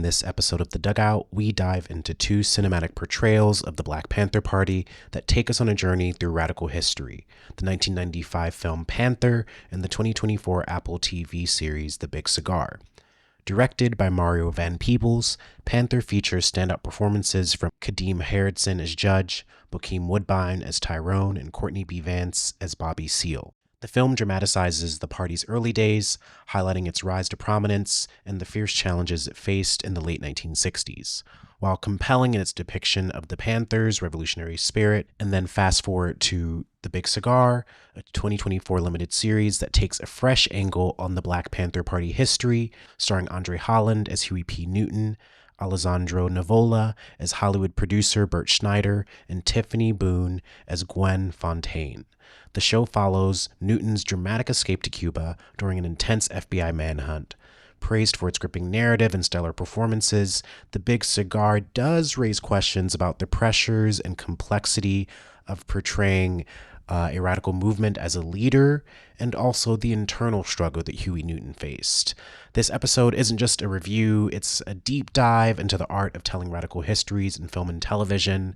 this episode of The Dugout, we dive into two cinematic portrayals of the Black Panther Party that take us on a journey through radical history: the 1995 film Panther and the 2024 Apple TV series The Big Cigar. Directed by Mario Van Peebles, Panther features standout performances from Kadeem Harrison as Judge, Bokeem Woodbine as Tyrone, and Courtney B. Vance as Bobby Seale. The film dramatizes the party's early days, highlighting its rise to prominence and the fierce challenges it faced in the late 1960s, while compelling in its depiction of the Panthers' revolutionary spirit. And then fast forward to The Big Cigar, a 2024 limited series that takes a fresh angle on the Black Panther Party history, starring Andre Holland as Huey P. Newton, Alessandro Nivola as Hollywood producer Bert Schneider, and Tiffany Boone as Gwen Fontaine. The show follows Newton's dramatic escape to Cuba during an intense FBI manhunt. Praised for its gripping narrative and stellar performances, The Big Cigar does raise questions about the pressures and complexity of portraying a radical movement as a leader, and also the internal struggle that Huey Newton faced. This episode isn't just a review, it's a deep dive into the art of telling radical histories in film and television.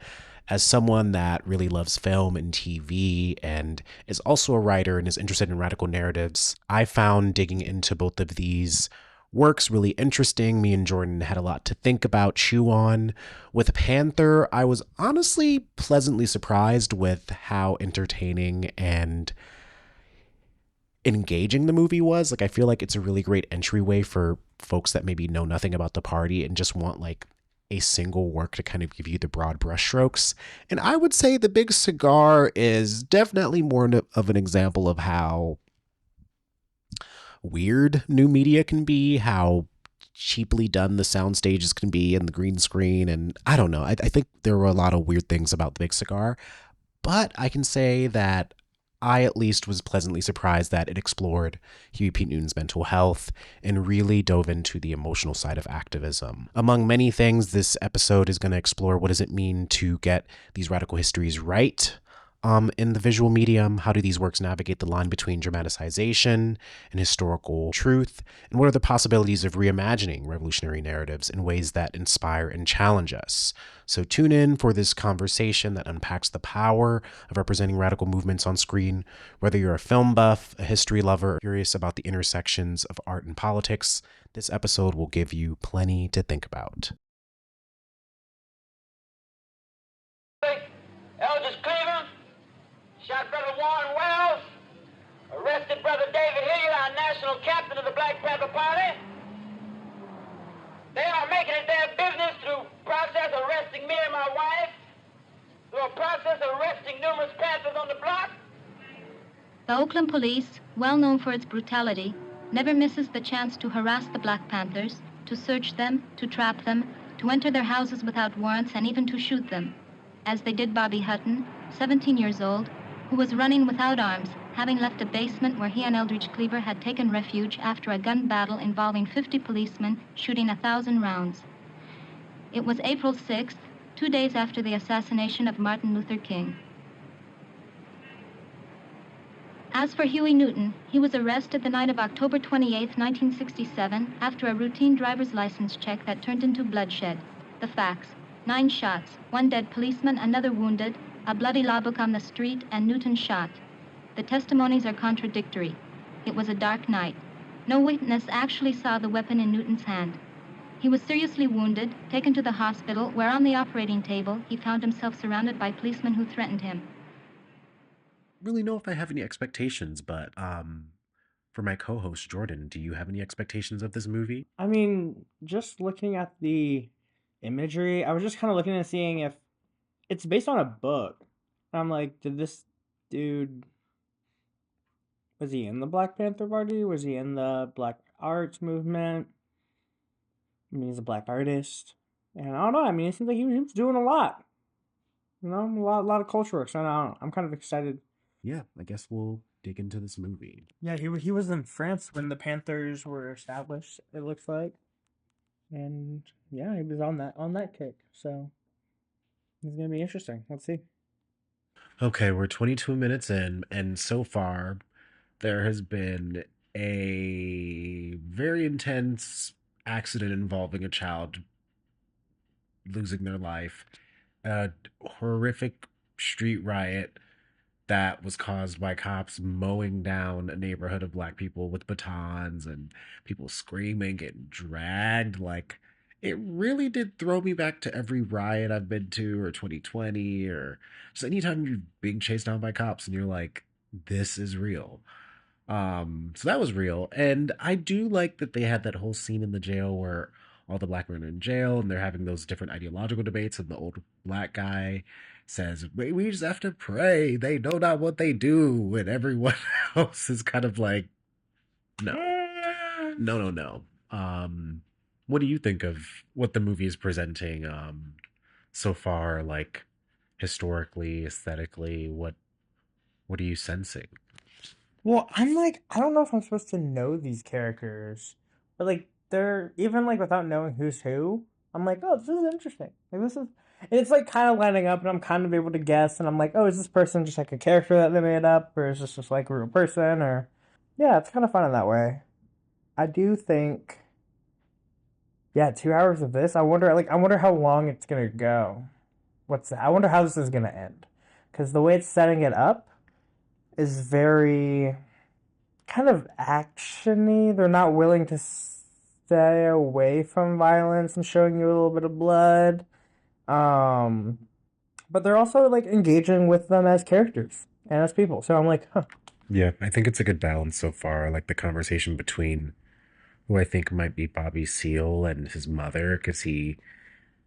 As someone that really loves film and TV and is also a writer and is interested in radical narratives, I found digging into both of these works really interesting. Me and Jordan had a lot to think about, chew on. With Panther, I was honestly pleasantly surprised with how entertaining and engaging the movie was. I feel like it's a really great entryway for folks that maybe know nothing about the party and just want a single work to kind of give you the broad brushstrokes. And I would say The Big Cigar is definitely more of an example of how weird new media can be, how cheaply done the sound stages can be and the green screen. And I don't know. I think there were a lot of weird things about The Big Cigar, but I can say that I at least was pleasantly surprised that it explored Huey P. Newton's mental health and really dove into the emotional side of activism. Among many things, this episode is going to explore what does it mean to get these radical histories right in the visual medium. How do these works navigate the line between dramatization and historical truth? And what are the possibilities of reimagining revolutionary narratives in ways that inspire and challenge us? So tune in for this conversation that unpacks the power of representing radical movements on screen. Whether you're a film buff, a history lover, or curious about the intersections of art and politics, this episode will give you plenty to think about. Eldridge Cleveland shot Brother Warren Wells, arrested Brother David Hilliard, our national captain of the Black Panther Party. They are making it their business through process arresting me and my wife, through a process arresting numerous Panthers on the block. The Oakland police, well known for its brutality, never misses the chance to harass the Black Panthers, to search them, to trap them, to enter their houses without warrants, and even to shoot them, as they did Bobby Hutton, 17 years old, who was running without arms, having left a basement where he and Eldridge Cleaver had taken refuge after a gun battle involving 50 policemen shooting 1,000 rounds. It was April 6th, 2 days after the assassination of Martin Luther King. As for Huey Newton, he was arrested the night of October 28, 1967, after a routine driver's license check that turned into bloodshed. The facts: 9 shots, 1 dead policeman, another wounded, a bloody law book on the street, and Newton shot. The testimonies are contradictory. It was a dark night. No witness actually saw the weapon in Newton's hand. He was seriously wounded, taken to the hospital, where on the operating table he found himself surrounded by policemen who threatened him. Really know if I have any expectations, but for my co-host Jordan, do you have any expectations of this movie? I mean, just looking at the imagery, I was just kind of looking and seeing if it's based on a book. I'm like, did this dude, was he in the Black Panther Party? Was he in the Black Arts movement? I mean, he's a black artist. And I don't know. I mean, it seems like he was doing a lot. You know, a lot of culture work. So I don't know. I'm kind of excited. Yeah, I guess we'll dig into this movie. Yeah, he was in France when the Panthers were established, it looks like. And yeah, he was on that kick. So it's gonna be interesting. Let's see. Okay, we're 22 minutes in, and so far there has been a very intense accident involving a child losing their life, a horrific street riot that was caused by cops mowing down a neighborhood of black people with batons and people screaming, getting dragged. Like, it really did throw me back to every riot I've been to, or 2020, or just anytime you're being chased down by cops and you're like, this is real. So that was real. And I do like that they had that whole scene in the jail where all the black men are in jail and they're having those different ideological debates, and the old black guy says, we just have to pray. They know not what they do. And everyone else is kind of like, no, no, no, no. What do you think of what the movie is presenting so far, like historically, aesthetically? What are you sensing? Well, I'm like, I don't know if I'm supposed to know these characters, but like, they're even like without knowing who's who. I'm like, oh, this is interesting. Like, this is, and it's like kind of lining up, and I'm kind of able to guess. And I'm like, oh, is this person just like a character that they made up, or is this just like a real person? Or yeah, it's kind of fun in that way. I do think, yeah, 2 hours of this. I wonder how long it's gonna go. What's that? I wonder how this is gonna end, because the way it's setting it up is very kind of actiony. They're not willing to stay away from violence and showing you a little bit of blood. Um, but they're also like engaging with them as characters and as people. So I'm like, huh. Yeah, I think it's a good balance so far. Like the conversation between who I think might be Bobby Seale and his mother, because he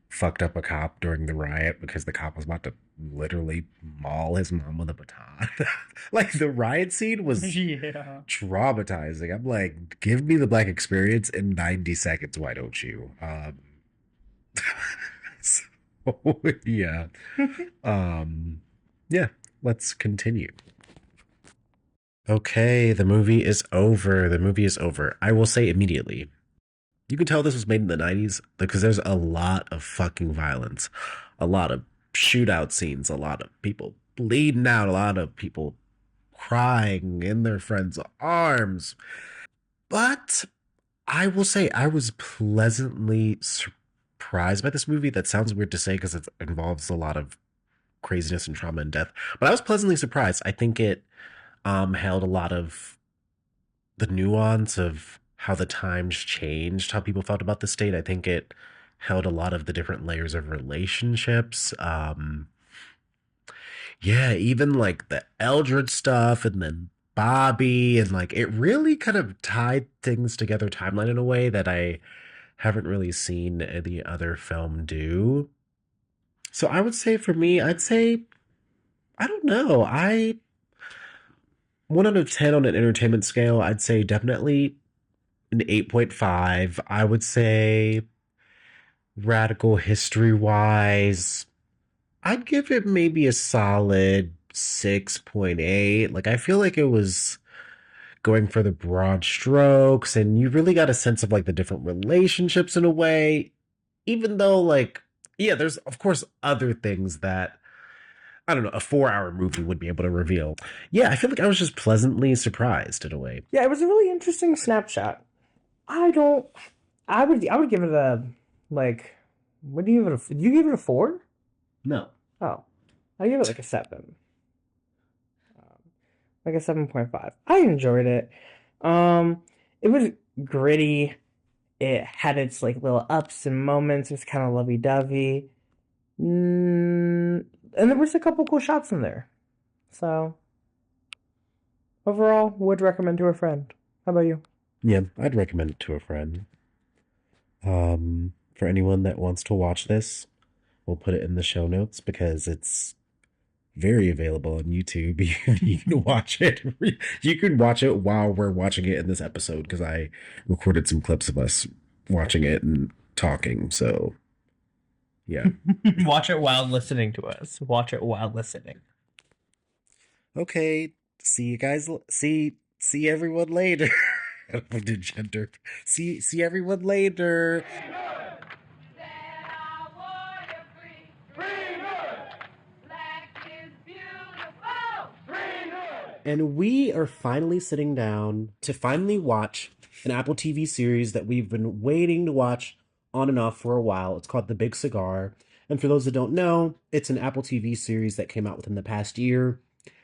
fucked up a cop during the riot because the cop was about to literally maul his mom with a baton. Like the riot scene was Yeah. traumatizing. I'm like, give me the black experience in 90 seconds, why don't you? So, yeah. Yeah, let's continue. Okay, the movie is over. The movie is over. I will say immediately, you can tell this was made in the 90s because there's a lot of fucking violence, a lot of shootout scenes, a lot of people bleeding out, a lot of people crying in their friends' arms. But I will say I was pleasantly surprised by this movie. That sounds weird to say because it involves a lot of craziness and trauma and death, but I was pleasantly surprised. I think it held a lot of the nuance of how the times changed, how people felt about the state. I think it held a lot of the different layers of relationships. Yeah, even like the Eldred stuff and then Bobby, and like it really kind of tied things together timeline in a way that I haven't really seen any other film do. So I would say for me, I'd say, I don't know. 1 out of 10 on an entertainment scale, I'd say definitely an 8.5. I would say radical history wise, I'd give it maybe a solid 6.8. Like, I feel like it was going for the broad strokes, and you really got a sense of like the different relationships in a way, even though, like, yeah, there's of course other things that I don't know, a 4 hour movie would be able to reveal. Yeah, I feel like I was just pleasantly surprised in a way. Yeah, it was a really interesting snapshot. I don't. I would give it a like. What do you give it? Did you give it a 4? No. Oh, I give it like a 7. Like a 7.5. I enjoyed it. It was gritty. It had its like little ups and moments. It was kind of lovey-dovey. And there was a couple cool shots in there. So overall, would recommend to a friend. How about you? Yeah, I'd recommend it to a friend. For anyone that wants to watch this, we'll put it in the show notes because it's very available on YouTube. You can watch it. You can watch it while we're watching it in this episode because I recorded some clips of us watching it and talking. So, yeah. Watch it while listening to us. Watch it while listening. Okay. See you guys. See everyone later. We did gender. See everyone later. And we are finally sitting down to finally watch an Apple TV series that we've been waiting to watch on and off for a while. It's called The Big Cigar. And for those that don't know, it's an Apple TV series that came out within the past year,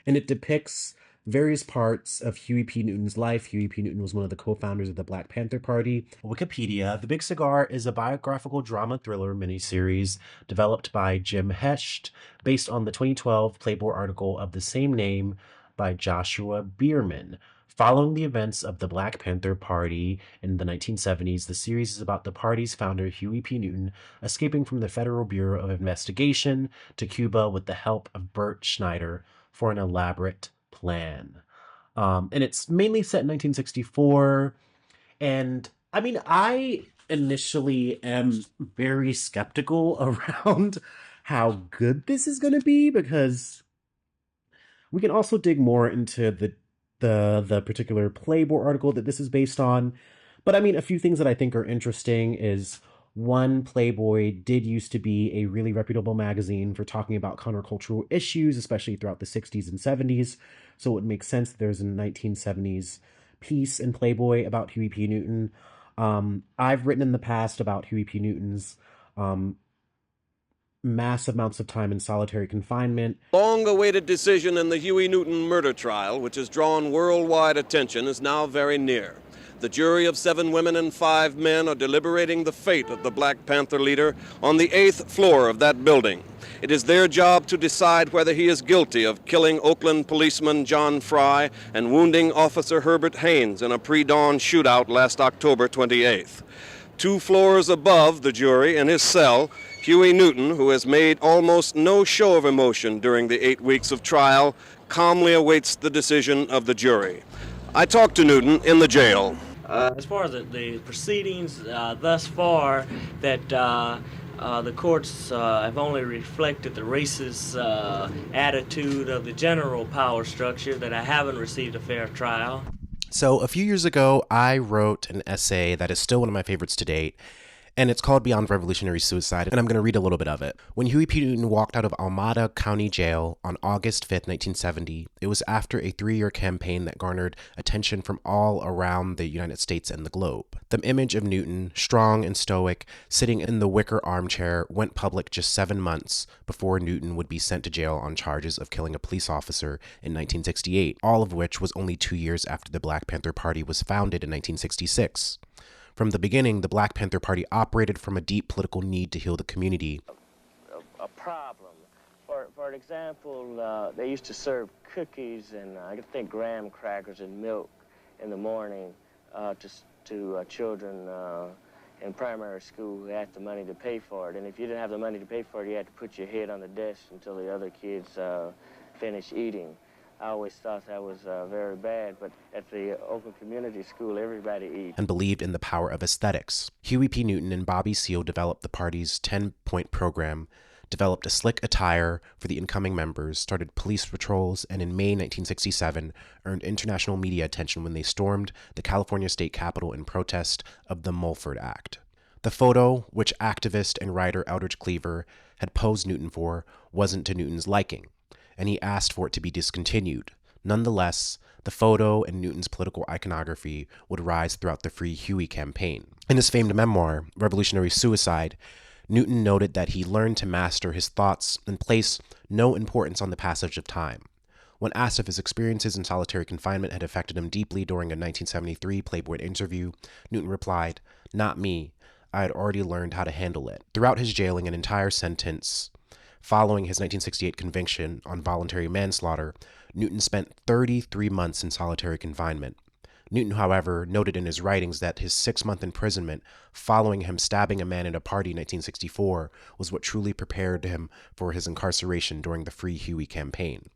and it depicts various parts of Huey P. Newton's life. Huey P. Newton was one of the co-founders of the Black Panther Party. Wikipedia, The Big Cigar is a biographical drama thriller miniseries developed by Jim Hecht, based on the 2012 Playboy article of the same name by Joshuah Bearman. Following the events of the Black Panther Party in the 1970s, the series is about the party's founder, Huey P. Newton, escaping from the Federal Bureau of Investigation to Cuba with the help of Bert Schneider for an elaborate plan. And it's mainly set in 1964. And I mean, I initially am very skeptical around how good this is going to be, because we can also dig more into the particular Playboy article that this is based on. But I mean, a few things that I think are interesting is, one, Playboy did used to be a really reputable magazine for talking about countercultural issues, especially throughout the 60s and 70s. So it would make sense that there's a 1970s piece in Playboy about Huey P. Newton. I've written in the past about Huey P. Newton's massive amounts of time in solitary confinement. Long-awaited decision in the Huey Newton murder trial, which has drawn worldwide attention, is now very near. The jury of 7 women and 5 men are deliberating the fate of the Black Panther leader on the 8th floor of that building. It is their job to decide whether he is guilty of killing Oakland policeman John Fry and wounding Officer Herbert Haynes in a pre-dawn shootout last October 28th. 2 floors above the jury, in his cell, Huey Newton, who has made almost no show of emotion during the 8 weeks of trial, calmly awaits the decision of the jury. I talked to Newton in the jail. As far as the proceedings thus far, that the courts have only reflected the racist attitude of the general power structure, that I haven't received a fair trial. So a few years ago, I wrote an essay that is still one of my favorites to date, and it's called Beyond Revolutionary Suicide, and I'm going to read a little bit of it. When Huey P. Newton walked out of Alameda County Jail on August 5th, 1970, it was after a 3-year campaign that garnered attention from all around the United States and the globe. The image of Newton, strong and stoic, sitting in the wicker armchair, went public just 7 months before Newton would be sent to jail on charges of killing a police officer in 1968, all of which was only 2 years after the Black Panther Party was founded in 1966. From the beginning, the Black Panther Party operated from a deep political need to heal the community. A problem. For example, they used to serve cookies and I think graham crackers and milk in the morning to children in primary school who had the money to pay for it. And if you didn't have the money to pay for it, you had to put your head on the desk until the other kids finished eating. I always thought that was very bad, but at the Oakland Community School, everybody eats. And believed in the power of aesthetics. Huey P. Newton and Bobby Seale developed the party's 10-point program, developed a slick attire for the incoming members, started police patrols, and in May 1967 earned international media attention when they stormed the California State Capitol in protest of the Mulford Act. The photo, which activist and writer Eldridge Cleaver had posed Newton for, wasn't to Newton's liking, and he asked for it to be discontinued. Nonetheless, the photo and Newton's political iconography would rise throughout the Free Huey campaign. In his famed memoir, Revolutionary Suicide, Newton noted that he learned to master his thoughts and place no importance on the passage of time. When asked if his experiences in solitary confinement had affected him deeply during a 1973 Playboy interview, Newton replied, "Not me. I had already learned how to handle it." Throughout his jailing, an entire sentence following his 1968 conviction on voluntary manslaughter, Newton spent 33 months in solitary confinement. Newton, however, noted in his writings that his 6-month imprisonment following him stabbing a man at a party in 1964 was what truly prepared him for his incarceration during the Free Huey campaign.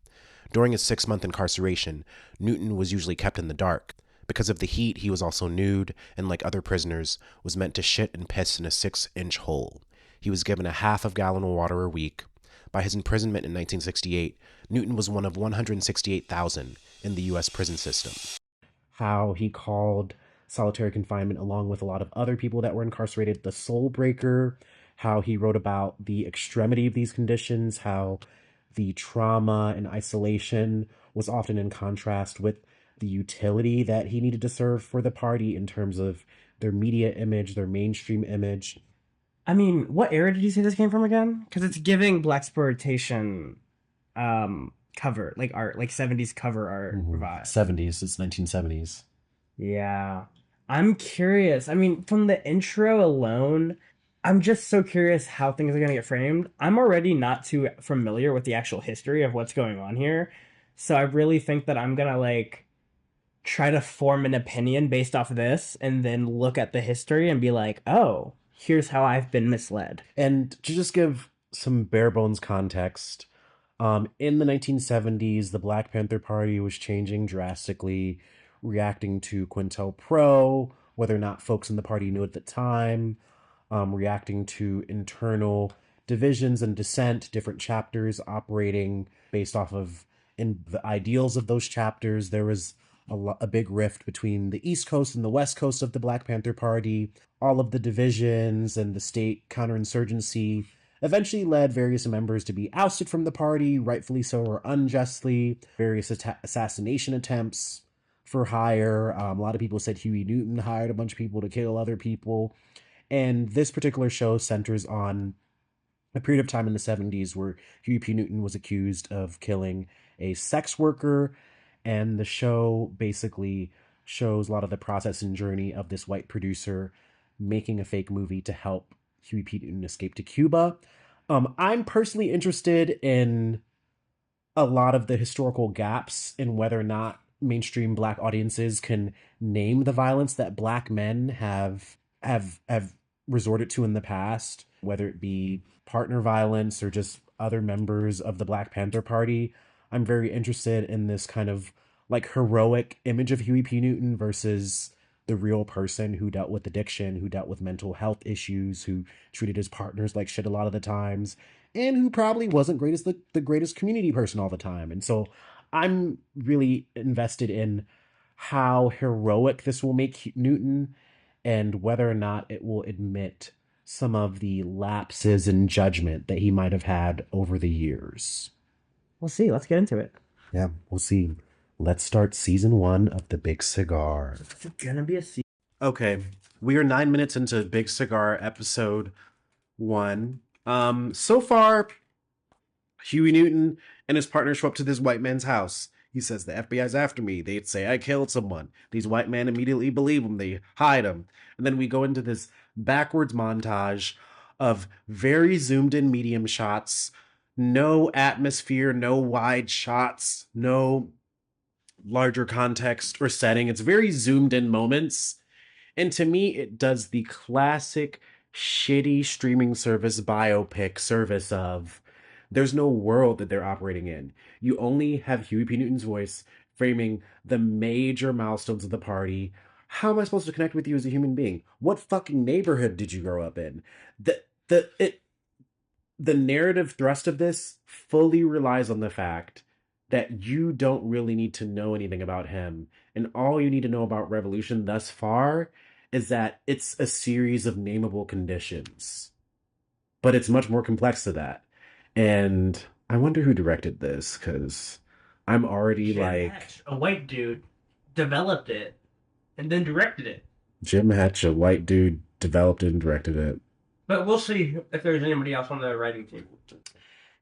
During his 6-month incarceration, Newton was usually kept in the dark. Because of the heat, he was also nude and, like other prisoners, was meant to shit and piss in a 6-inch hole. He was given a half of gallon of water a week. By his imprisonment in 1968, Newton was one of 168,000 in the U.S. prison system. How he called solitary confinement, along with a lot of other people that were incarcerated, the soul breaker. How he wrote about the extremity of these conditions, how the trauma and isolation was often in contrast with the utility that he needed to serve for the party in terms of their media image, their mainstream image. I mean, what era did you say this came from again? Because it's giving blaxploitation cover, like art, like 70s cover art vibe. 70s, it's 1970s. Yeah. I'm curious. I mean, from the intro alone, I'm just so curious how things are going to get framed. I'm already not too familiar with the actual history of what's going on here. So I really think that I'm going to like try to form an opinion based off of this and then look at the history and be like, oh, here's how I've been misled. And to just give some bare bones context, in the 1970s, the Black Panther Party was changing drastically, reacting to Quintel whether or not folks in the party knew at the time, reacting to internal divisions and dissent, different chapters operating based off of in the ideals of those chapters. There was a big rift between the East Coast and the West Coast of the Black Panther Party. All of the divisions and the state counterinsurgency eventually led various members to be ousted from the party, rightfully so or unjustly. Various assassination attempts for hire. A lot of people said Huey Newton hired a bunch of people to kill other people. And this particular show centers on a period of time in the 70s where Huey P. Newton was accused of killing a sex worker. And the show basically shows a lot of the process and journey of this white producer making a fake movie to help Huey P. Newton escape to Cuba. I'm personally interested in a lot of the historical gaps in whether or not mainstream Black audiences can name the violence that Black men have resorted to in the past, whether it be partner violence or just other members of the Black Panther Party. I'm very interested in this kind of like heroic image of Huey P. Newton versus the real person who dealt with addiction, who dealt with mental health issues, who treated his partners like shit a lot of the times, and who probably wasn't the greatest community person all the time. And so I'm really invested in how heroic this will make Newton and whether or not it will admit some of the lapses in judgment that he might have had over the years. We'll see. Let's get into it. Yeah, we'll see. Let's start season 1 of the Big Cigar. It's gonna be a season. Okay, we are 9 minutes into Big Cigar episode 1. So far, Huey Newton and his partner show up to this white man's house. He says, the FBI's after me. They'd say I killed someone. These white men immediately believe him. They hide him. And then we go into this backwards montage of very zoomed in medium shots, no atmosphere, no wide shots, no larger context or setting. It's very zoomed in moments. And to me, it does the classic shitty streaming service biopic service of there's no world that they're operating in. You only have Huey P. Newton's voice framing the major milestones of the party. How am I supposed to connect with you as a human being? What fucking neighborhood did you grow up in? The narrative thrust of this fully relies on the fact that you don't really need to know anything about him. And all you need to know about Revolution thus far is that it's a series of nameable conditions. But it's much more complex than that. And I wonder who directed this, because I'm already Jim like... Hecht, a white dude, developed it and then directed it. Jim Hecht, a white dude, developed it and directed it. But we'll see if there's anybody else on the writing team.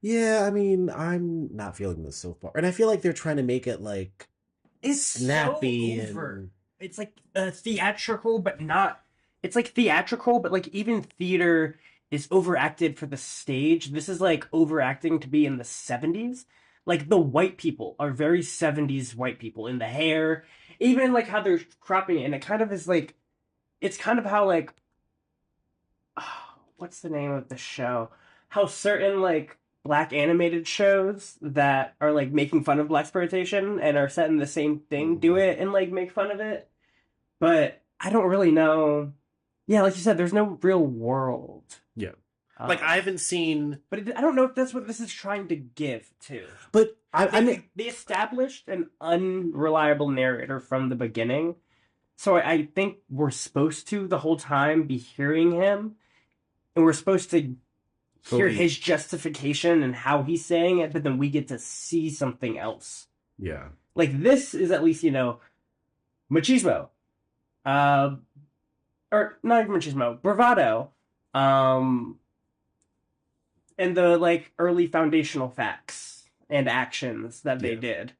Yeah, I mean, I'm not feeling this so far. And I feel like they're trying to make it like It's snappy so over. and... It's like theatrical, but not... It's like theatrical, but like even theater is overacted for the stage. This is like overacting to be in the 70s. Like the white people are very 70s white people in the hair, even like how they're cropping it. And it kind of is like, it's kind of how like, what's the name of the show? How certain like Black animated shows that are like making fun of blaxploitation and are set in the same thing do it and like make fun of it. But I don't really know. Yeah, like you said, there's no real world. Yeah. Like, I haven't seen... But I don't know if that's what this is trying to give, too. But I mean... They established an unreliable narrator from the beginning. So I think we're supposed to, the whole time, be hearing him. And we're supposed to hear his justification and how he's saying it, but then we get to see something else. Yeah. Like, this is at least, machismo. Or not even machismo, bravado. And the, like, early foundational facts and actions that they did.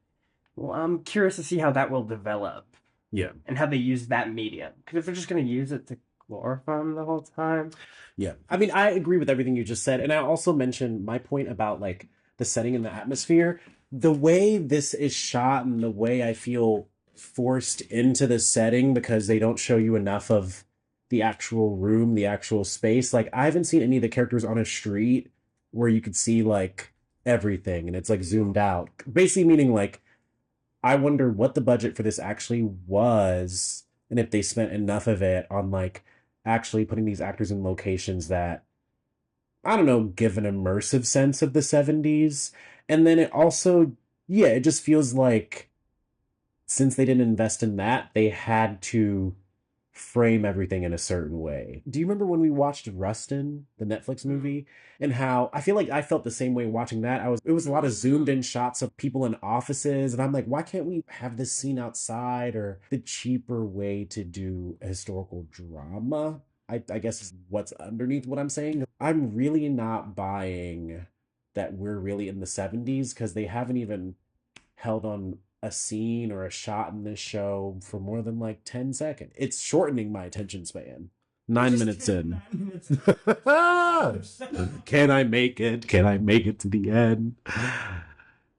Well, I'm curious to see how that will develop. Yeah. And how they use that medium. Because if they're just going to use it to glorify them the whole time. Yeah. I mean, I agree with everything you just said. And I also mentioned my point about, like, the setting and the atmosphere. The way this is shot and the way I feel forced into the setting because they don't show you enough of the actual room, the actual space. Like, I haven't seen any of the characters on a street where you could see, like, everything and it's, like, zoomed out. Basically meaning, like, I wonder what the budget for this actually was and if they spent enough of it on, like, actually putting these actors in locations that, I don't know, give an immersive sense of the 70s. And then it also, yeah, it just feels like since they didn't invest in that, they had to frame everything in a certain way. Do you remember when we watched Rustin, the Netflix movie, and how I feel like I felt the same way watching that? It was a lot of zoomed in shots of people in offices, and I'm like, why can't we have this scene outside? Or the cheaper way to do a historical drama, I guess is what's underneath what I'm saying. I'm really not buying that we're really in the 70s because they haven't even held on a scene or a shot in this show for more than like 10 seconds. It's shortening my attention span. 9 minutes in. Can I make it? Can I make it to the end?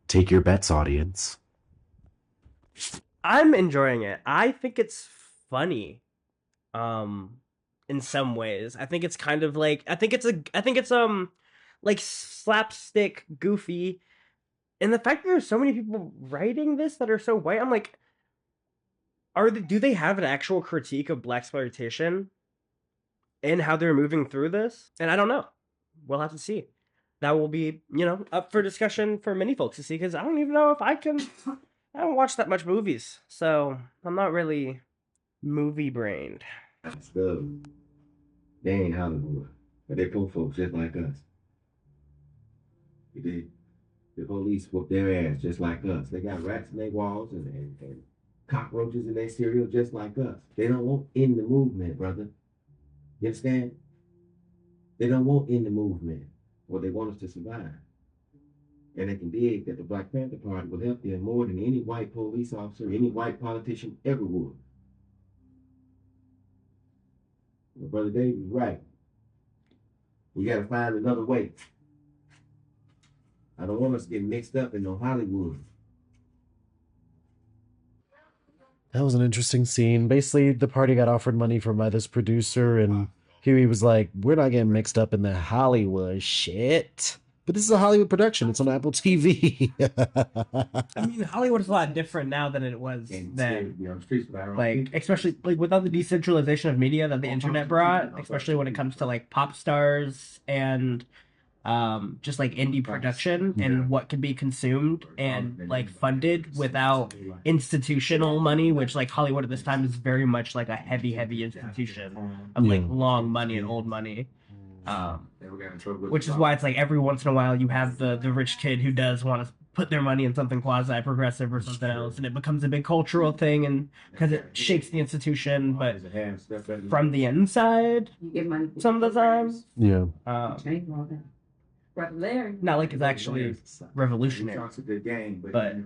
Take your bets, audience. I'm enjoying it. I think it's funny. In some ways. I think it's kind of like I think it's like slapstick goofy. And the fact that there's so many people writing this that are so white, I'm like, do they have an actual critique of blaxploitation and how they're moving through this? And I don't know. We'll have to see. That will be, up for discussion for many folks to see, because I don't even know if I haven't watched that much movies, so I'm not really movie brained. Stuff. They ain't Hollywood, but they poor folks just like us. You did. The police whoop their ass just like us. They got rats in their walls and cockroaches in their cereal just like us. They don't want in the movement, brother. You understand? They don't want in the movement. What they want us to survive. And they can dig that the Black Panther Party will help them more than any white police officer, any white politician ever would. But Brother Dave is right. We gotta find another way. I don't want us to get mixed up in no Hollywood. That was an interesting scene. Basically, the party got offered money from by this producer, and Huey was like, we're not getting mixed up in the Hollywood shit. But this is a Hollywood production. It's on Apple TV. I mean, Hollywood is a lot different now than it was then. Like, especially like without the decentralization of media that the internet brought, especially when it comes to like pop stars and just like indie production and what can be consumed and like funded without institutional money, which like Hollywood at this time is very much like a heavy institution of like long money and old money. Which is why it's like every once in a while you have the rich kid who does want to put their money in something quasi progressive or something else, and it becomes a big cultural thing, and because it shakes the institution, but from the inside, some of the time, yeah. Not like it's actually revolutionary, but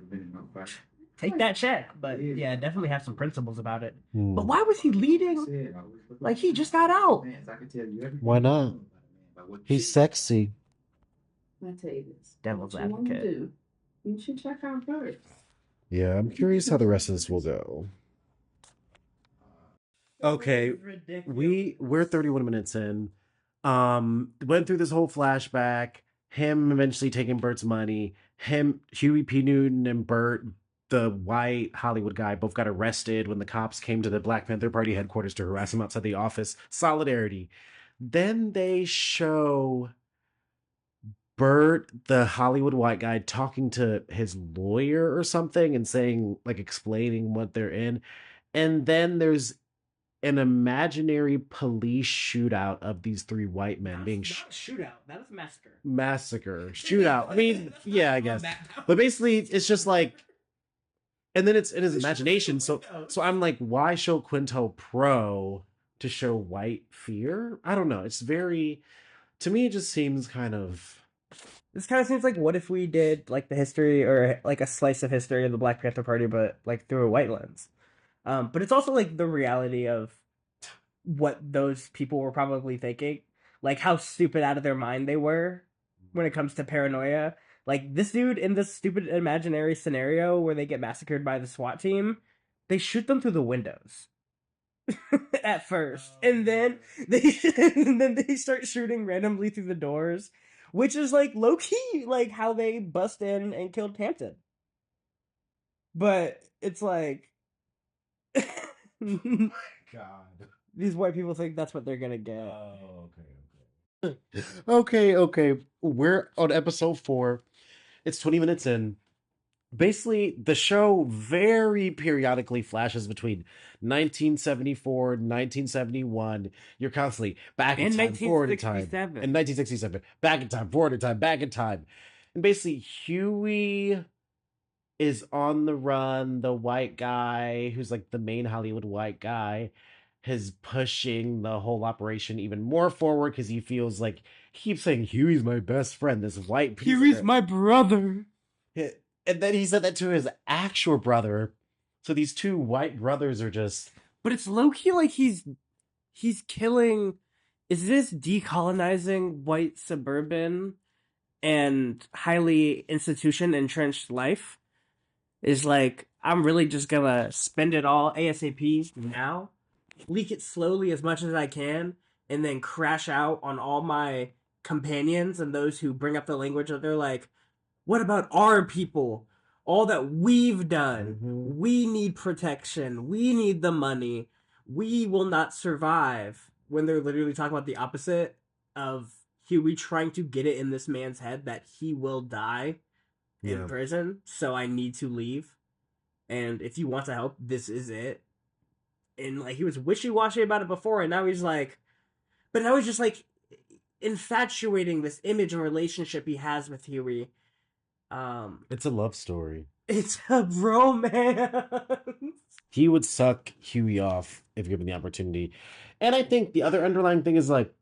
take that check. But yeah, definitely have some principles about it. But why was he leading? Like, he just got out. Why not? He's sexy. I tell you this. Devil's what you want to advocate. do, you should check out first. Yeah, I'm curious how the rest of this will go. Okay, we're 31 minutes in. Went through this whole flashback, him eventually taking Bert's money, Huey P. Newton and Bert, the white Hollywood guy, both got arrested when the cops came to the Black Panther Party headquarters to harass him outside the office. Solidarity. Then they show Bert, the Hollywood white guy, talking to his lawyer or something and saying, like, explaining what they're in. And then there's an imaginary police shootout of these three white men being shootout. That is massacre. Shootout. I mean, yeah, I guess. But basically, it's just like And then it's in his imagination. So I'm like, why show Quinto to show white fear? I don't know. It's very, to me, it just seems kind of. This kind of seems like, what if we did like the history or like a slice of history of the Black Panther Party, but like through a white lens. But it's also like the reality of what those people were probably thinking, like how stupid out of their mind they were when it comes to paranoia. Like this dude in this stupid imaginary scenario where they get massacred by the SWAT team, they shoot them through the windows at first, and then they start shooting randomly through the doors, which is like low key like how they bust in and killed Hampton. But it's like, God. These white people think that's what they're gonna get. Oh, okay. We're on episode 4. It's 20 minutes in. Basically, the show very periodically flashes between 1974, 1971. You're constantly back in time, forward in time. And 1967. Back in time, forward in time, back in time. And basically, Huey is on the run. The white guy, who's like the main Hollywood white guy, is pushing the whole operation even more forward because he feels like he keeps saying, Huey's my best friend. This white piece Huey's my brother. And then he said that to his actual brother. So these two white brothers are just. But it's low-key like he's killing. Is this decolonizing white suburban and highly institution entrenched life? Is like, I'm really just gonna spend it all ASAP now, leak it slowly as much as I can, and then crash out on all my companions and those who bring up the language that they're like, what about our people? All that we've done. Mm-hmm. We need protection. We need the money. We will not survive. When they're literally talking about the opposite of Huey trying to get it in this man's head that he will die in prison, so I need to leave. And if you want to help, this is it. And like, he was wishy-washy about it before, and now he's like, but now he's just like infatuating this image and relationship he has with Huey. It's a love story. It's a romance. He would suck Huey off if given the opportunity. And I think the other underlying thing is like,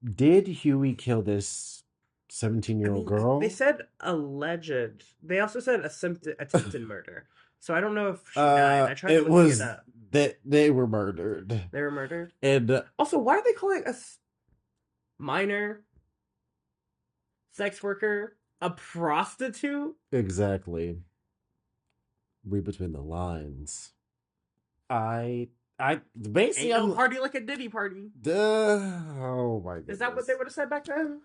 did Huey kill this 17-year-old girl? They said alleged. They also said attempted murder. So I don't know if she died. I tried to look it up. That they were murdered. They were murdered? And also, why are they calling a minor sex worker a prostitute? Exactly. Read between the lines. I basically, ain't no party like a Diddy party. Oh my goodness. Is that what they would have said back then?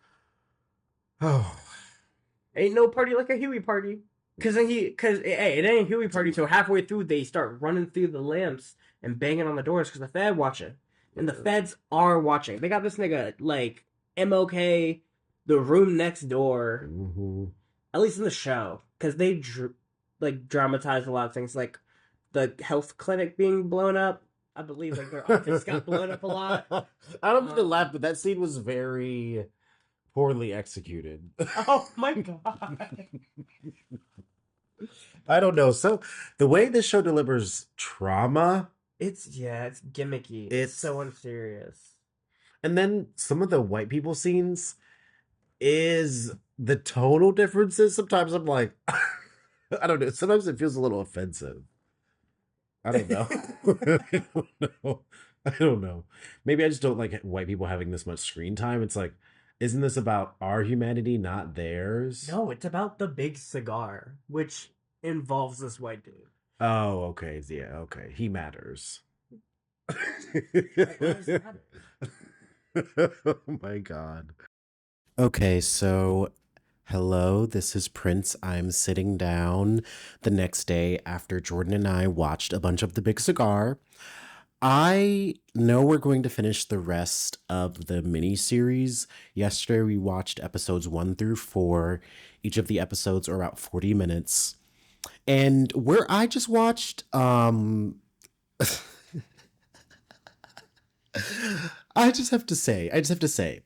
Oh. Ain't no party like a Huey party. Cause it ain't Huey party till halfway through they start running through the lamps and banging on the doors because the Fed watching. And the Feds are watching. They got this nigga like MOK, the room next door. Mm-hmm. At least in the show. Because they dramatized a lot of things, like the health clinic being blown up. I believe like their office got blown up a lot. I don't mean to laugh, but that scene was very poorly executed. Oh my god. I don't know. So the way this show delivers trauma, it's gimmicky. It's so unserious. And then some of the white people scenes is the tonal differences. Sometimes I'm like, I don't know. Sometimes it feels a little offensive. I don't know. I don't know. Maybe I just don't like white people having this much screen time. It's like, isn't this about our humanity, not theirs? No, it's about the Big Cigar, which involves this white dude. Oh, okay. Yeah, okay. He matters. Oh my god. Okay, so hello, this is Prince. I'm sitting down the next day after Jordan and I watched a bunch of The Big Cigar. I know we're going to finish the rest of the miniseries. Yesterday we watched episodes 1 through 4. Each of the episodes are about 40 minutes. And where I just watched, I just have to say,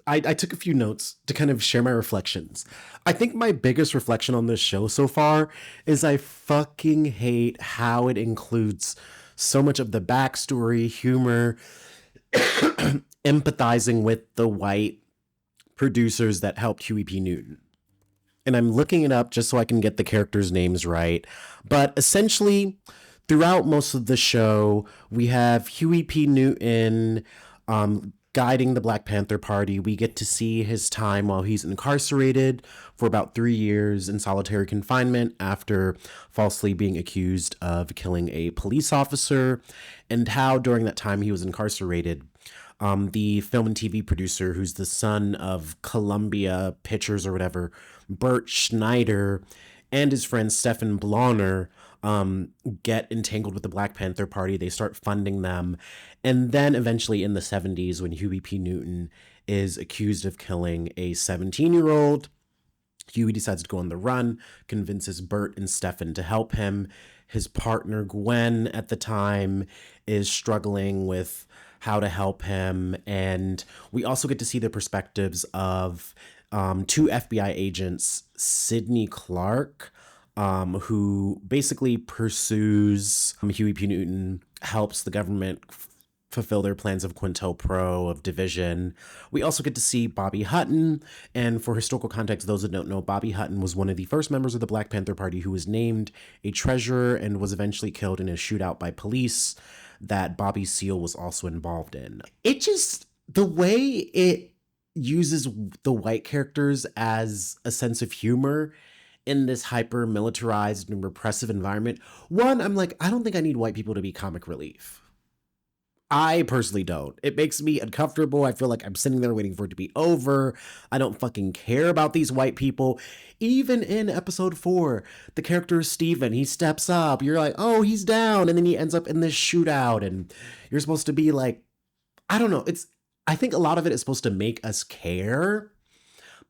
I took a few notes to kind of share my reflections. I think my biggest reflection on this show so far is I fucking hate how it includes so much of the backstory, humor, empathizing with the white producers that helped Huey P. Newton. And I'm looking it up just so I can get the characters' names right. But essentially, throughout most of the show, we have Huey P. Newton guiding the Black Panther Party. We get to see his time while he's incarcerated for about 3 years in solitary confinement after falsely being accused of killing a police officer, and how during that time he was incarcerated, the film and TV producer, who's the son of Columbia Pictures or whatever, Bert Schneider, and his friend Stephen Blauner get entangled with the Black Panther Party. They start funding them. And then eventually in the 70s, when Huey P. Newton is accused of killing a 17-year-old, Huey decides to go on the run, convinces Bert and Stephen to help him. His partner, Gwen, at the time, is struggling with how to help him. And we also get to see the perspectives of two FBI agents, Sidney Clark, who basically pursues Huey P. Newton, helps the government fulfill their plans of Quintel-Pro, of division. We also get to see Bobby Hutton, and for historical context, those that don't know, Bobby Hutton was one of the first members of the Black Panther Party who was named a treasurer and was eventually killed in a shootout by police that Bobby Seale was also involved in. It just, the way it uses the white characters as a sense of humor in this hyper militarized and repressive environment. One, I'm like, I don't think I need white people to be comic relief. I personally don't. It makes me uncomfortable. I feel like I'm sitting there waiting for it to be over. I don't fucking care about these white people. Even in episode 4, the character Steven, he steps up. You're like, oh, he's down. And then he ends up in this shootout. And you're supposed to be like, I don't know. I think a lot of it is supposed to make us care.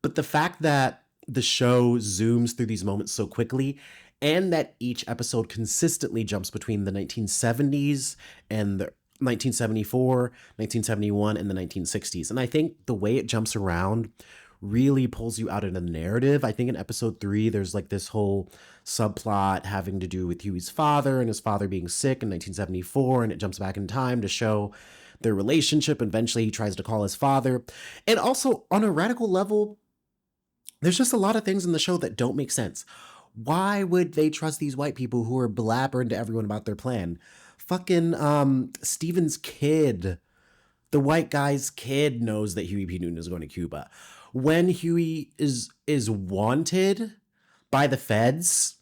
But the fact that the show zooms through these moments so quickly, and that each episode consistently jumps between the 1970s and the 1974, 1971, and the 1960s. And I think the way it jumps around really pulls you out in a narrative. I think in episode 3, there's like this whole subplot having to do with Huey's father and his father being sick in 1974, and it jumps back in time to show their relationship. Eventually, he tries to call his father. And also, on a radical level, there's just a lot of things in the show that don't make sense. Why would they trust these white people who are blabbering to everyone about their plan? Fucking Steven's kid, the white guy's kid, knows that Huey P. Newton is going to Cuba. When Huey is wanted by the feds,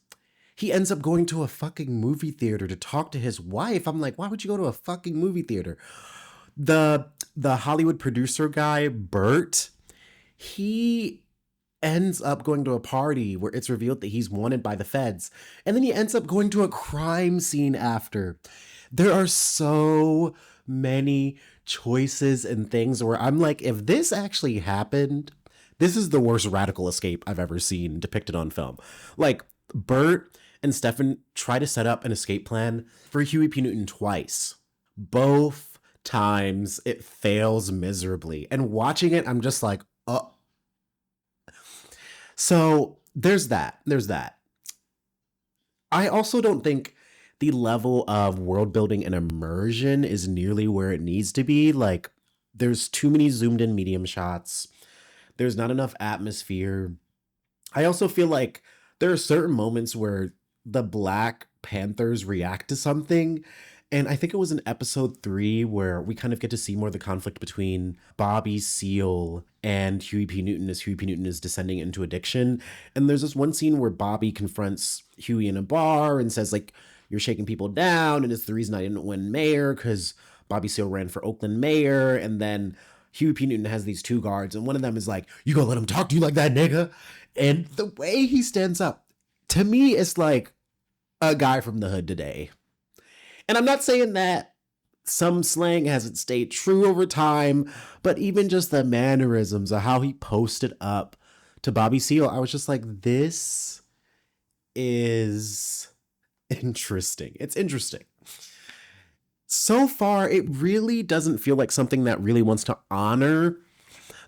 he ends up going to a fucking movie theater to talk to his wife. I'm like, why would you go to a fucking movie theater? The Hollywood producer guy, Bert, he ends up going to a party where it's revealed that he's wanted by the feds. And then he ends up going to a crime scene after. There are so many choices and things where I'm like, if this actually happened, this is the worst radical escape I've ever seen depicted on film. Like, Bert and Stefan try to set up an escape plan for Huey P. Newton twice. Both times it fails miserably. And watching it, I'm just like, oh. So there's that. I also don't think the level of world building and immersion is nearly where it needs to be. Like, there's too many zoomed in medium shots. There's not enough atmosphere. I also feel like there are certain moments where the Black Panthers react to something. And I think it was in episode 3 where we kind of get to see more of the conflict between Bobby Seale and Huey P. Newton as Huey P. Newton is descending into addiction. And there's this one scene where Bobby confronts Huey in a bar and says, like, you're shaking people down, and it's the reason I didn't win mayor, because Bobby Seale ran for Oakland mayor. And then Huey P. Newton has these 2 guards, and one of them is like, you gonna let him talk to you like that, nigga? And the way he stands up, to me, it's like a guy from the hood today. And I'm not saying that some slang hasn't stayed true over time, but even just the mannerisms of how he posted up to Bobby Seale, I was just like, this is interesting. It's interesting. So far, it really doesn't feel like something that really wants to honor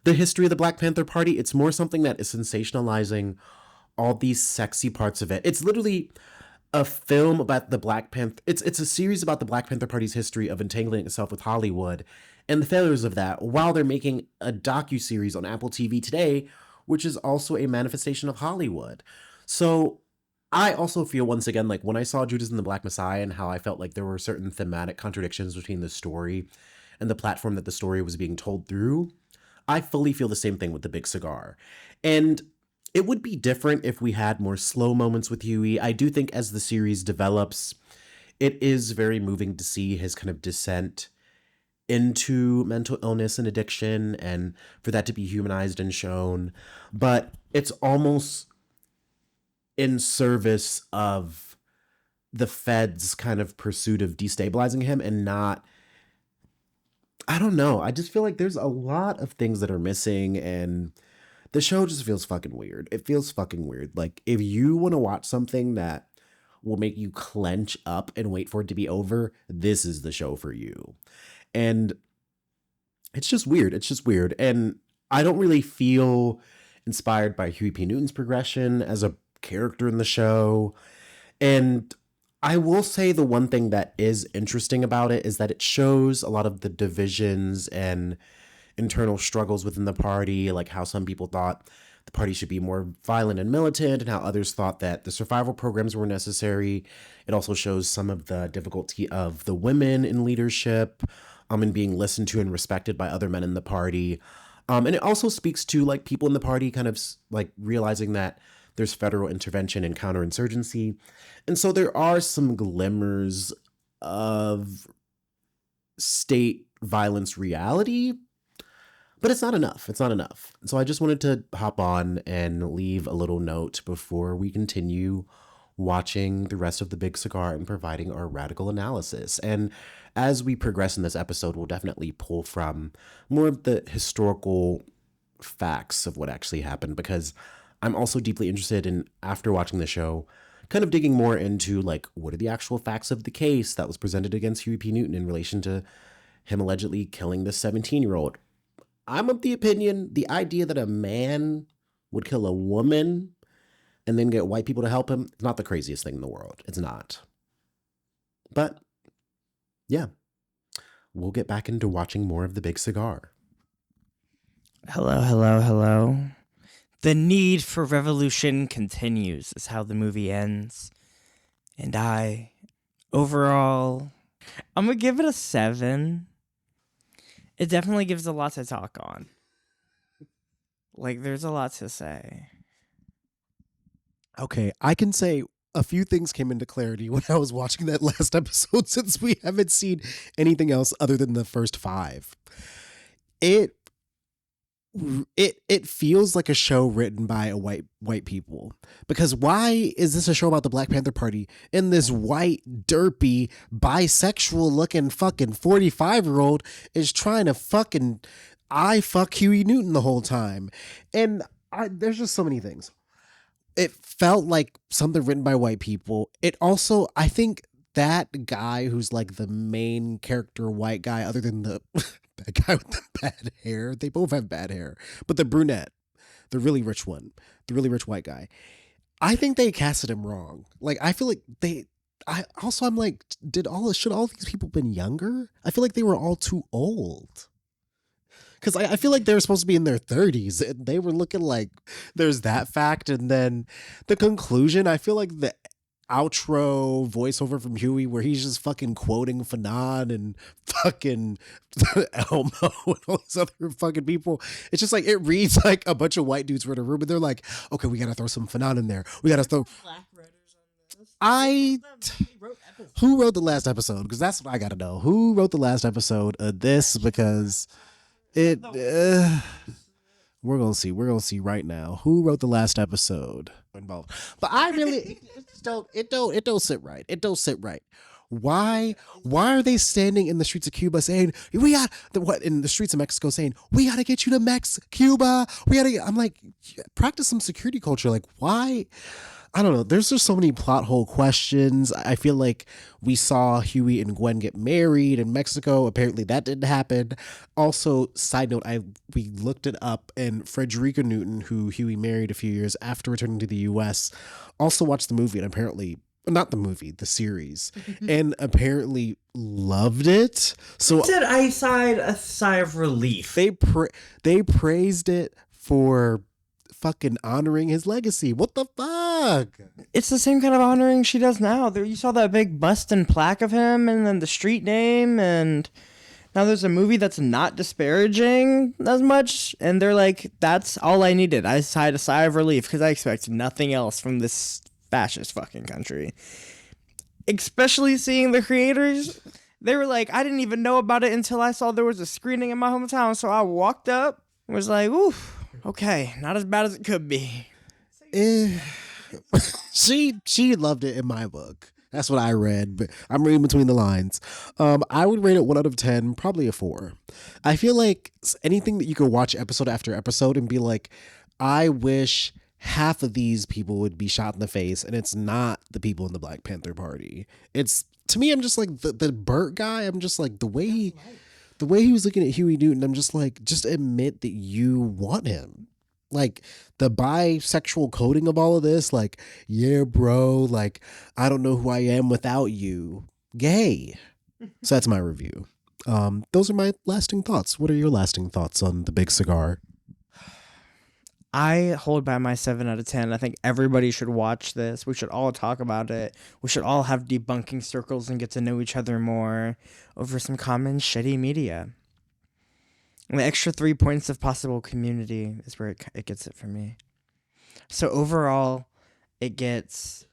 the history of the Black Panther Party. It's more something that is sensationalizing all these sexy parts of it. It's literally a film about the Black Panther. It's a series about the Black Panther Party's history of entangling itself with Hollywood and the failures of that, while they're making a docuseries on Apple TV today, which is also a manifestation of Hollywood. So I also feel, once again, like when I saw Judas and the Black Messiah and how I felt like there were certain thematic contradictions between the story and the platform that the story was being told through, I fully feel the same thing with The Big Cigar. And it would be different if we had more slow moments with Huey. I do think as the series develops, it is very moving to see his kind of descent into mental illness and addiction, and for that to be humanized and shown. But it's almost in service of the Fed's kind of pursuit of destabilizing him, and not, I don't know. I just feel like there's a lot of things that are missing, and the show just feels fucking weird. It feels fucking weird. Like, if you want to watch something that will make you clench up and wait for it to be over, this is the show for you. And it's just weird. It's just weird. And I don't really feel inspired by Huey P. Newton's progression as a character in the show. And I will say the one thing that is interesting about it is that it shows a lot of the divisions and internal struggles within the party, like how some people thought the party should be more violent and militant, and how others thought that the survival programs were necessary. It also shows some of the difficulty of the women in leadership, and being listened to and respected by other men in the party. And it also speaks to like people in the party kind of like realizing that there's federal intervention and counterinsurgency. And so there are some glimmers of state violence reality, but it's not enough. It's not enough. So I just wanted to hop on and leave a little note before we continue watching the rest of The Big Cigar and providing our radical analysis. And as we progress in this episode, we'll definitely pull from more of the historical facts of what actually happened, because I'm also deeply interested in, after watching the show, kind of digging more into like, what are the actual facts of the case that was presented against Huey P. Newton in relation to him allegedly killing this 17-year-old. I'm of the opinion, the idea that a man would kill a woman and then get white people to help him is not the craziest thing in the world. It's not. But yeah, we'll get back into watching more of The Big Cigar. Hello, hello, hello. The need for revolution continues is how the movie ends. And overall, I'm going to give it a 7. It definitely gives a lot to talk on. Like, there's a lot to say. Okay, I can say a few things came into clarity when I was watching that last episode, since we haven't seen anything else other than the first 5. It feels like a show written by a white people, because why is this a show about the Black Panther Party and this white derpy bisexual looking fucking 45-year-old is trying to fucking fuck Huey Newton the whole time? And there's just so many things. It felt like something written by white people. It also, I think that guy who's like the main character white guy, other than the that guy with the bad hair, they both have bad hair, but the brunette, the really rich one, the really rich white guy, I think they casted him wrong. Like, I feel like I'm like, should all these people been younger? I feel like they were all too old. Because I feel like they were supposed to be in their 30s, and they were looking like, there's that fact. And then the conclusion, I feel like the outro voiceover from Huey, where he's just fucking quoting Fanon and fucking Elmo and all these other fucking people. It's just like, it reads like a bunch of white dudes were in a room and they're like, okay, we gotta throw some Fanon in there. We gotta throw... Who wrote the last episode? Because that's what I gotta know. Who wrote the last episode of this? Because we're gonna see. We're gonna see right now who wrote the last episode involved. But I really it don't sit right. It don't sit right. Why are they standing in the streets of Cuba saying in the streets of Mexico saying we gotta get you to Cuba? I'm like, practice some security culture. Like, why? I don't know. There's just so many plot hole questions. I feel like we saw Huey and Gwen get married in Mexico. Apparently that didn't happen. Also, side note, we looked it up, and Frederica Newton, who Huey married a few years after returning to the US, also watched the movie and apparently not the movie, the series, and apparently loved it. So I sighed a sigh of relief. They praised it for fucking honoring his legacy. What the fuck? It's the same kind of honoring she does now. There, you saw that big bust and plaque of him, and then the street name, and now there's a movie that's not disparaging as much, and they're like, that's all I needed. I sighed a sigh of relief because I expect nothing else from this fascist fucking country. Especially seeing the creators, they were like, I didn't even know about it until I saw there was a screening in my hometown, so I walked up and was like, ooh, okay, not as bad as it could be. She loved it in my book. That's what I read, but I'm reading between the lines. I would rate it 1 out of 10, probably a 4. I feel like anything that you could watch episode after episode and be like, I wish half of these people would be shot in the face, and it's not the people in the Black Panther Party. It's, to me, I'm just like the Bert guy. I'm just like the way he was looking at Huey Newton. I'm just like, just admit that you want him. Like the bisexual coding of all of this, like, yeah, bro, like I don't know who I am without you. Gay. So that's my review. Those are my lasting thoughts. What are your lasting thoughts on The Big Cigar? I hold by my 7 out of 10. I think everybody should watch this. We should all talk about it. We should all have debunking circles and get to know each other more over some common shitty media. And the extra 3 points of possible community is where it gets it for me. So overall, it gets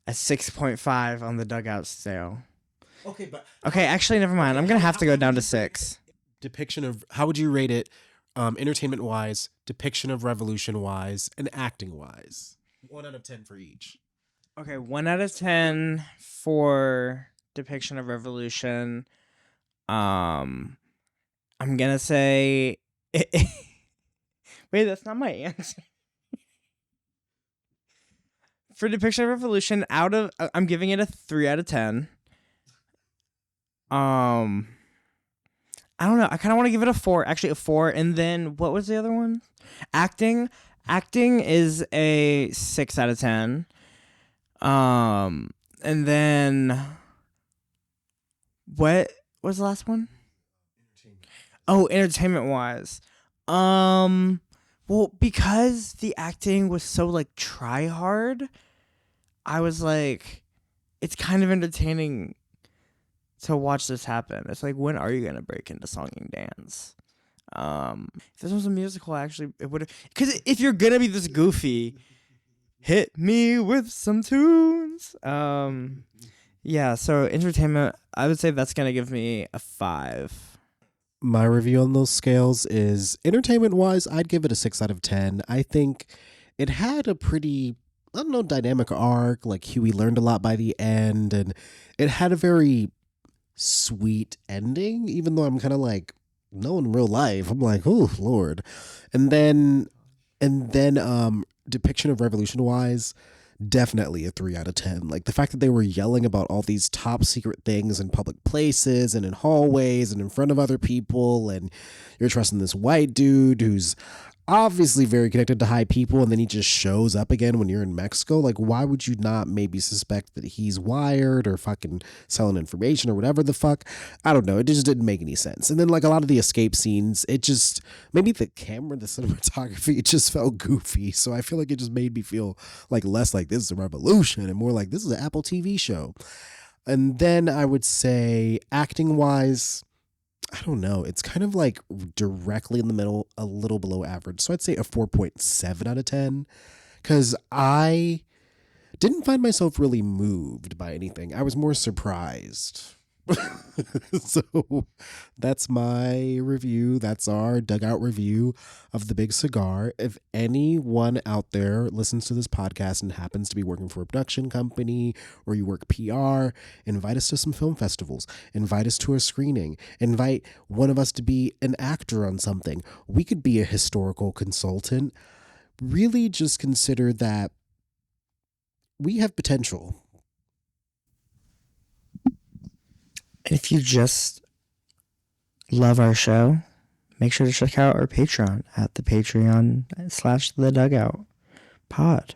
a 6.5 on the Dugout scale. Okay, actually, never mind. I'm going to have to go down to 6. Depiction of, how would you rate it? Entertainment wise, depiction of revolution wise, and acting wise. 1 out of 10 for each. Okay, 1 out of 10 for depiction of revolution. I'm gonna say wait, that's not my answer. For depiction of revolution, I'm giving it a 3 out of 10. I don't know. I kind of want to give it a 4. Actually, a 4. And then what was the other one? Acting is a 6 out of 10. And then what was the last one? Oh, entertainment wise. Well, because the acting was so like try hard, I was like, it's kind of entertaining to watch this happen. It's like, when are you gonna break into song and dance? If this was a musical, actually, it would have. Because if you're gonna be this goofy, hit me with some tunes. Yeah. So entertainment, I would say that's gonna give me a 5. My review on those scales is, entertainment wise, I'd give it a 6 out of 10. I think it had a pretty, I don't know, dynamic arc. Like Huey learned a lot by the end, and it had a very sweet ending, even though I'm kind of like, no, in real life I'm like, oh Lord. And then depiction of revolution wise, definitely a 3 out of 10. Like the fact that they were yelling about all these top secret things in public places and in hallways and in front of other people, and you're trusting this white dude who's obviously very connected to high people, and then he just shows up again when you're in Mexico. Like, why would you not maybe suspect that he's wired or fucking selling information or whatever the fuck? I don't know. It just didn't make any sense. And then like a lot of the escape scenes, it just, maybe the camera, the cinematography, it just felt goofy. So I feel like it just made me feel like less like this is a revolution and more like this is an Apple TV show. And then I would say acting wise, I don't know. It's kind of like directly in the middle, a little below average. So I'd say a 4.7 out of 10, because I didn't find myself really moved by anything. I was more surprised. So that's my review. That's our Dugout review of The Big Cigar. If anyone out there listens to this podcast and happens to be working for a production company, or you work PR, invite us to some film festivals, invite us to a screening, invite one of us to be an actor on something. We could be a historical consultant. Really just consider that we have potential. If you just love our show, make sure to check out our Patreon at the Patreon /The Dugout Pod.